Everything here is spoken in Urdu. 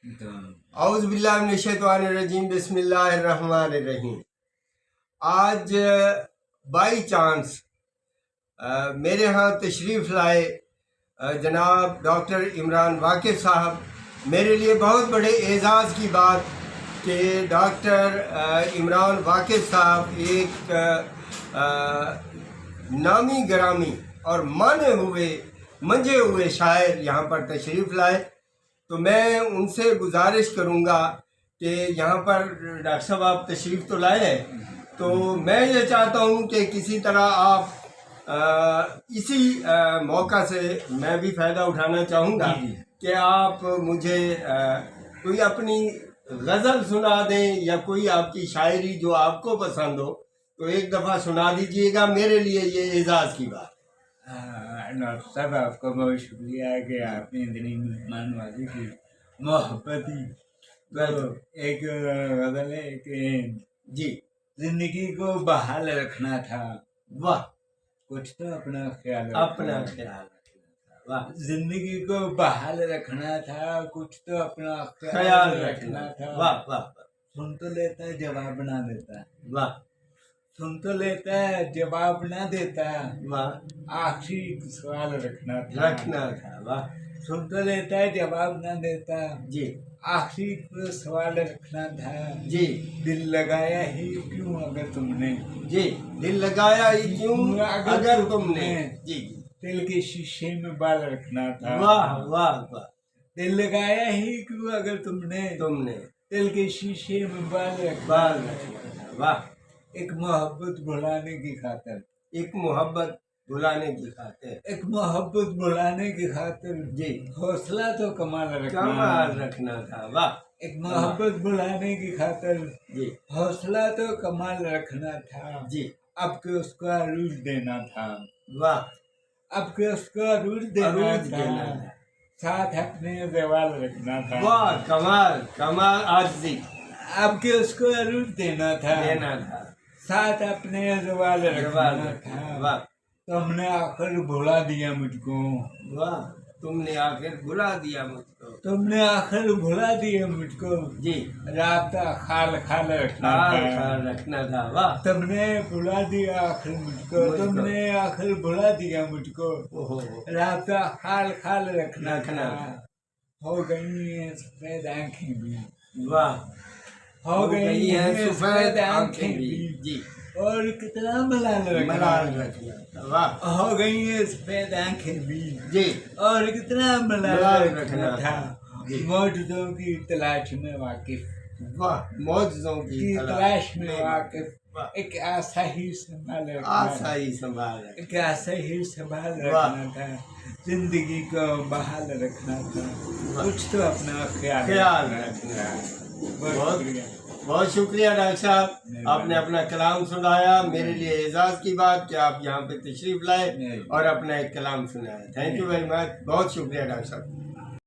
اعوذ باللہ من الشیطان الرجیم، بسم اللہ الرحمن الرحیم۔ آج بائی چانس میرے ہاں تشریف لائے جناب ڈاکٹر عمران واقف صاحب۔ میرے لیے بہت بڑے اعزاز کی بات کہ ڈاکٹر عمران واقف صاحب ایک نامی گرامی اور مانے ہوئے منجے ہوئے شاعر یہاں پر تشریف لائے، تو میں ان سے گزارش کروں گا کہ یہاں پر ڈاکٹر صاحب آپ تشریف تو لائے ہیں، تو میں یہ چاہتا ہوں کہ کسی طرح آپ اسی موقع سے میں بھی فائدہ اٹھانا چاہوں گا کہ آپ مجھے کوئی اپنی غزل سنا دیں یا کوئی آپ کی شاعری جو آپ کو پسند ہو تو ایک دفعہ سنا دیجئے گا، میرے لیے یہ اعزاز کی بات۔ ڈاکٹر صاحب آپ کا بہت شکریہ کہ آپ نے اتنی مہمان نوازی کی، محبتی۔ ایک غزل ہے کہ جی، زندگی کو بحال رکھنا تھا، واہ، کچھ تو اپنا خیال اپنا خیال رکھنا تھا، واہ، زندگی کو بحال رکھنا تھا، کچھ تو اپنا خیال رکھنا تھا، واہ واہ، سن تو لیتا ہے جواب نہ دیتا، واہ، سن تو لیتا ہے جواب نہ دیتا، واہ، آخری سوال رکھنا تھا، واہ، سن تو لیتا ہے جواب نہ دیتا، جی آخری سوال رکھنا تھا، جی، دل لگایا ہی کیوں اگر تم نے، جی، دل لگایا ہی کیوں اگر تم نے، جی، دل کے شیشے میں بال رکھنا تھا، واہ واہ واہ، دل لگایا ہی کیوں اگر تم نے دل کے شیشے میں بال رکھنا تھا، واہ، ایک محبت بھلانے کی خاطر، ایک محبت بلانے کی خاطر، ایک محبت بھلانے کی خاطر، جی، حوصلہ تو کمال رکھنا تھا، واہ، ایک محبت بھلانے کی خاطر، جی، حوصلہ تو کمال رکھنا تھا، جی، اب کہ اس کا عروج دینا تھا، واہ، اب کہ اس کا عروج دینا تھا، ساتھ اپنے زوال رکھنا تھا، واہ، کمال کمال عاجزی، اب کہ اس کو عروج دینا تھا، ساتھ اپنے زوال رکھنا تھا، واہ، تم نے آخر بھلا دیا مجھ کو، واہ، تم نے آخر بھلا دیا مجھ کو، تم نے آخر بھلا دیا مجھ کو، جی، رابطہ خال خال رکھنا تھا، خیال رکھنا تھا، واہ، تم نے بھلا دیا آخر مجھ کو، تم نے آخر بھلا دیا مجھ کو، رابطہ خال خال رکھنا تھا، ہو گئی ہیں سفید آنکھیں بھی، واہ، ہو گئی ہیں سفید آنکھیں بھی، جی، اور کتنا ملال رکھنا تھا، واہ، ہو گئی ہیں سفید آنکھیں بھی، جی، اور کتنا ملال رکھنا تھا، معجزوں کی تلاش میں واقف، واہ، معجزوں کی تلاش میں واقف، ایک آسا ہی سنبھال رکھنا تھا، ایک آسا ہی سنبھال رکھنا تھا، زندگی کو بحال رکھنا تھا، کچھ تو اپنا خیال رکھنا تھا۔ بہت شکریہ ڈاکٹر صاحب، آپ نے اپنا کلام سنایا، میرے لیے اعزاز کی بات کہ آپ یہاں پہ تشریف لائے اور اپنا ایک کلام سنایا۔ تھینک یو ویری مچ، بہت شکریہ ڈاکٹر صاحب۔